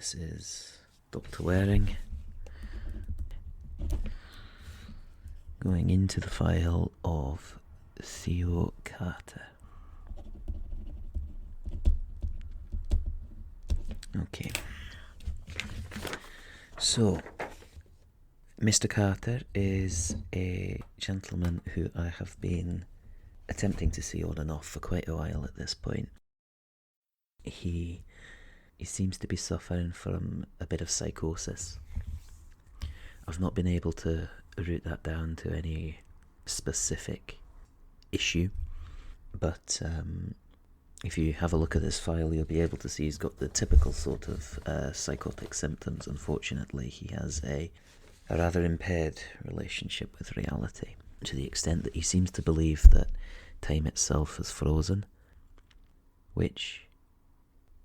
This is Dr. Waring going into the file of Theo Carter. Okay. So, Mr. Carter is a gentleman who I have been attempting to see on and off for quite a while at this point. He seems to be suffering from a bit of psychosis. I've not been able to root that down to any specific issue, but if you have a look at this file, you'll be able to see he's got the typical sort of psychotic symptoms. Unfortunately, he has a rather impaired relationship with reality, to the extent that he seems to believe that time itself is frozen, which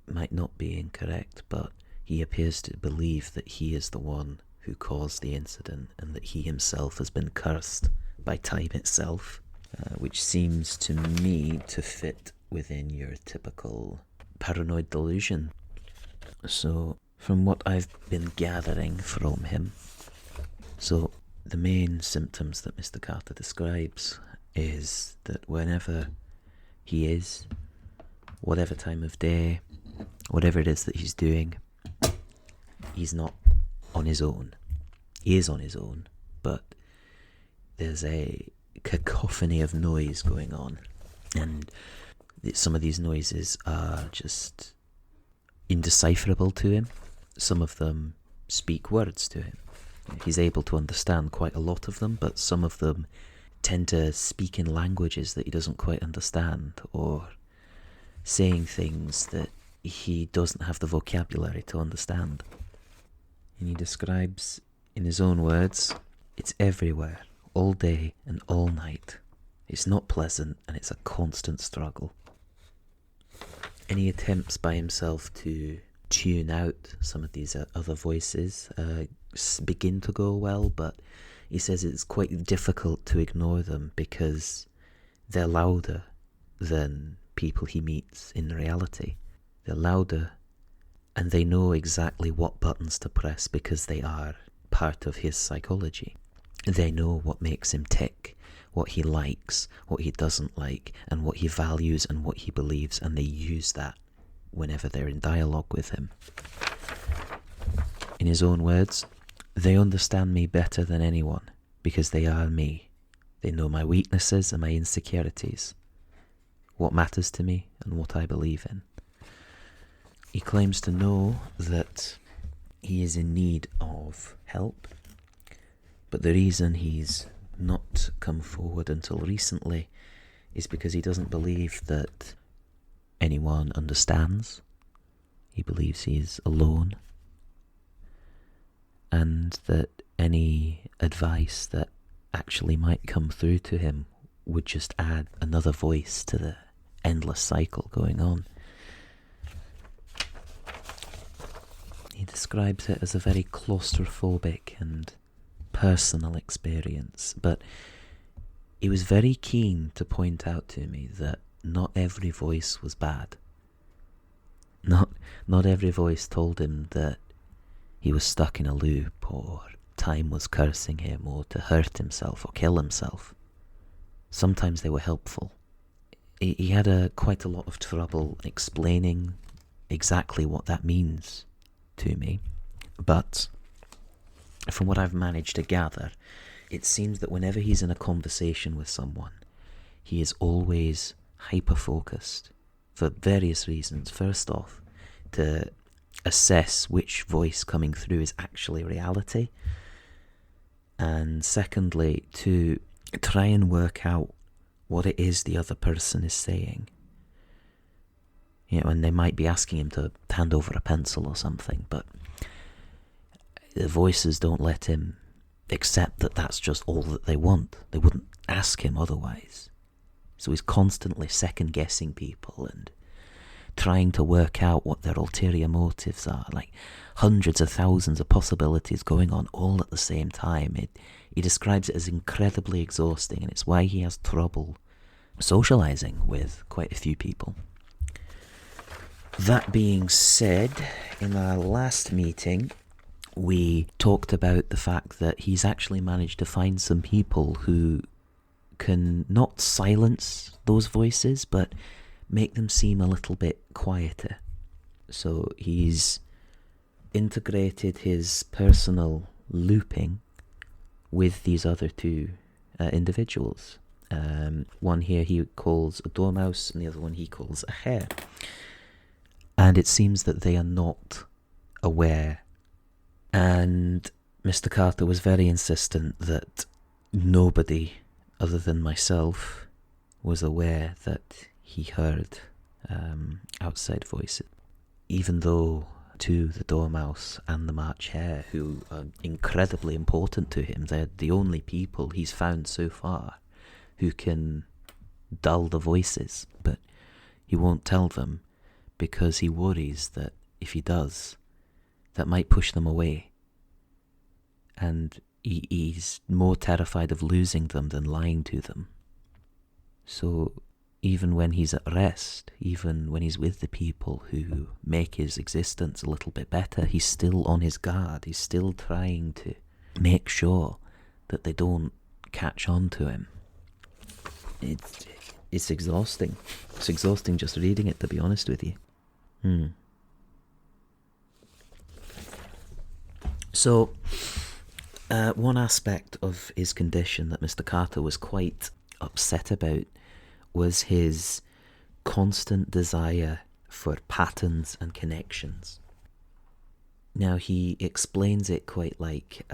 might not be incorrect, but he appears to believe that he is the one who caused the incident and that he himself has been cursed by time itself, which seems to me to fit within your typical paranoid delusion. So, from what I've been gathering from him, so the main symptoms that Mr. Carter describes is that whenever he is, whatever time of day, whatever it is that he's doing, he's not on his own. He is on his own, but there's a cacophony of noise going on, and some of these noises are just indecipherable to him. Some of them speak words to him. He's able to understand quite a lot of them, but some of them tend to speak in languages that he doesn't quite understand, or saying things that he doesn't have the vocabulary to understand. And he describes, in his own words, it's everywhere, all day and all night. It's not pleasant, and it's a constant struggle. Any attempts by himself to tune out some of these other voices begin to go well, but he says it's quite difficult to ignore them because they're louder than people he meets in reality. They're louder, and they know exactly what buttons to press because they are part of his psychology. They know what makes him tick, what he likes, what he doesn't like, and what he values and what he believes, and they use that whenever they're in dialogue with him. In his own words, they understand me better than anyone because they are me. They know my weaknesses and my insecurities, what matters to me and what I believe in. He claims to know that he is in need of help, but the reason he's not come forward until recently is because he doesn't believe that anyone understands. He believes he's alone, and that any advice that actually might come through to him would just add another voice to the endless cycle going on. He describes it as a very claustrophobic and personal experience, but he was very keen to point out to me that not every voice was bad. Not every voice told him that he was stuck in a loop, or time was cursing him, or to hurt himself or kill himself. Sometimes they were helpful. He had quite a lot of trouble explaining exactly what that means to me, but from what I've managed to gather, it seems that whenever he's in a conversation with someone, he is always hyper-focused for various reasons. First off, to assess which voice coming through is actually reality, and secondly, to try and work out what it is the other person is saying. You know, and they might be asking him to hand over a pencil or something, but the voices don't let him accept that that's just all that they want. They wouldn't ask him otherwise. So he's constantly second-guessing people and trying to work out what their ulterior motives are, like hundreds of thousands of possibilities going on all at the same time. He describes it as incredibly exhausting, and it's why he has trouble socializing with quite a few people. That being said, in our last meeting, we talked about the fact that he's actually managed to find some people who can not silence those voices, but make them seem a little bit quieter. So he's integrated his personal looping with these other two individuals. One here he calls a dormouse, and the other one he calls a hare. And it seems that they are not aware. And Mr. Carter was very insistent that nobody other than myself was aware that he heard outside voices. Even though to the dormouse and the March hare, who are incredibly important to him, they're the only people he's found so far who can dull the voices, but he won't tell them because he worries that if he does, that might push them away. And he's more terrified of losing them than lying to them. So even when he's at rest, even when he's with the people who make his existence a little bit better, he's still on his guard. He's still trying to make sure that they don't catch on to him. It's exhausting. It's exhausting just reading it, to be honest with you. So, one aspect of his condition that Mr. Carter was quite upset about was his constant desire for patterns and connections. Now, he explains it quite like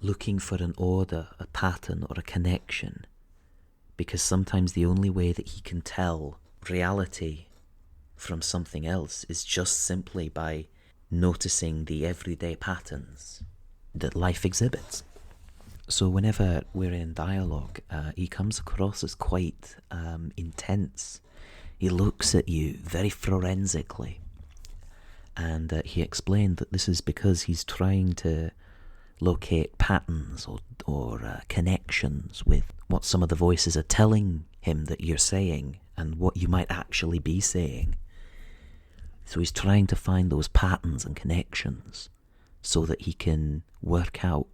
looking for an order, a pattern, or a connection, because sometimes the only way that he can tell reality from something else is just simply by noticing the everyday patterns that life exhibits. So whenever we're in dialogue, he comes across as quite intense. He looks at you very forensically, and he explained that this is because he's trying to locate patterns or connections with what some of the voices are telling him that you're saying and what you might actually be saying. So he's trying to find those patterns and connections so that he can work out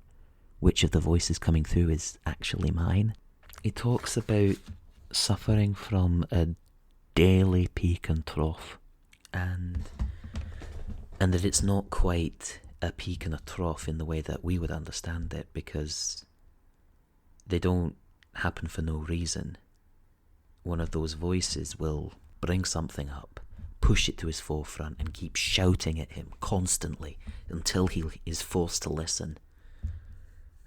which of the voices coming through is actually mine. He talks about suffering from a daily peak and trough, and that it's not quite a peak and a trough in the way that we would understand it, because they don't happen for no reason. One of those voices will bring something up, push it to his forefront, and keep shouting at him constantly until he is forced to listen.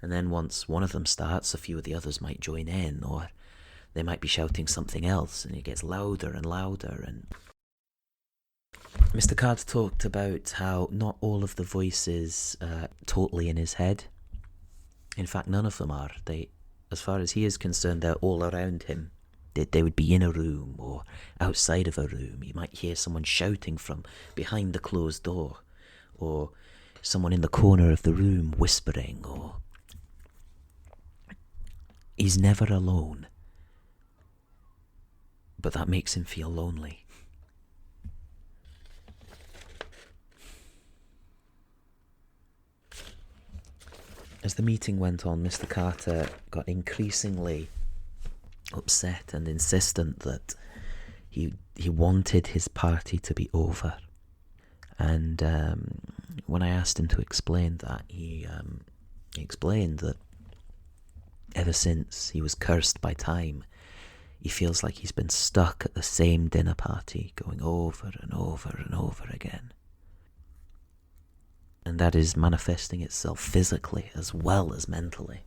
And then once one of them starts, a few of the others might join in, or they might be shouting something else, and it gets louder and louder. And Mr. Card talked about how not all of the voices are totally in his head. In fact, none of them are. They, as far as he is concerned, they're all around him. They would be in a room or outside of a room. You might hear someone shouting from behind the closed door, or someone in the corner of the room whispering, or he's never alone. But that makes him feel lonely. As the meeting went on, Mr. Carter got increasingly upset and insistent that he wanted his party to be over. And when I asked him to explain that, he explained that ever since he was cursed by time, he feels like he's been stuck at the same dinner party, going over and over and over again. And that is manifesting itself physically as well as mentally.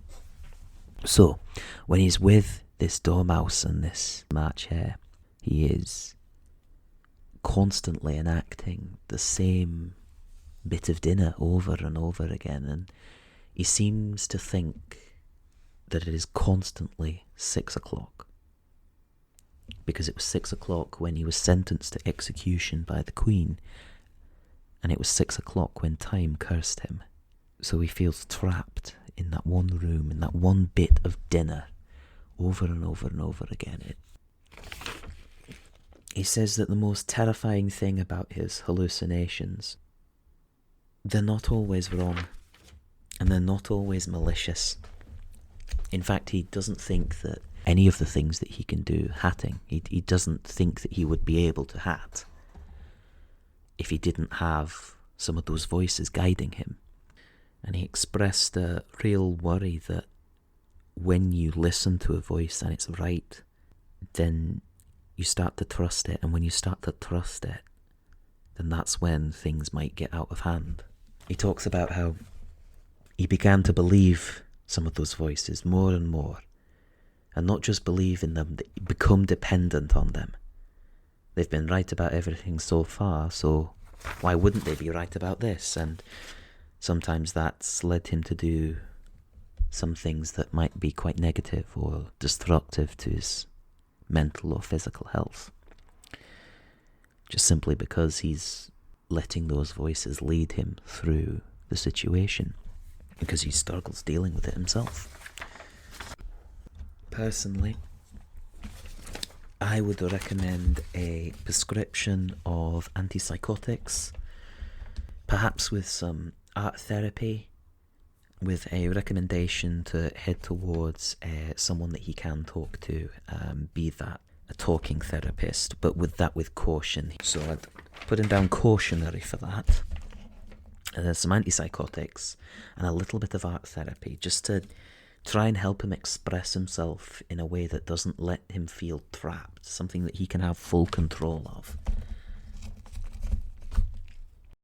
So, when he's with this dormouse and this March hare, he is constantly enacting the same bit of dinner over and over again, and he seems to think that it is constantly 6 o'clock, because it was 6 o'clock when he was sentenced to execution by the Queen, and it was 6 o'clock when time cursed him. So he feels trapped in that one room, in that one bit of dinner, over and over and over again. He says that the most terrifying thing about his hallucinations, they're not always wrong, and they're not always malicious. In fact, he doesn't think that any of the things that he can do, hatting, he doesn't think that he would be able to hat if he didn't have some of those voices guiding him. And he expressed a real worry that when you listen to a voice and it's right, then you start to trust it, and when you start to trust it, then that's when things might get out of hand. He talks about how he began to believe some of those voices more and more, and not just believe in them, become dependent on them. They've been right about everything so far, so why wouldn't they be right about this? And sometimes that's led him to do some things that might be quite negative or destructive to his mental or physical health, just simply because he's letting those voices lead him through the situation, because he struggles dealing with it himself. Personally, I would recommend a prescription of antipsychotics, perhaps with some art therapy, with a recommendation to head towards someone that he can talk to, be that a talking therapist, but with caution. So I'd put him down cautionary for that. There's some antipsychotics and a little bit of art therapy, just to try and help him express himself in a way that doesn't let him feel trapped, something that he can have full control of.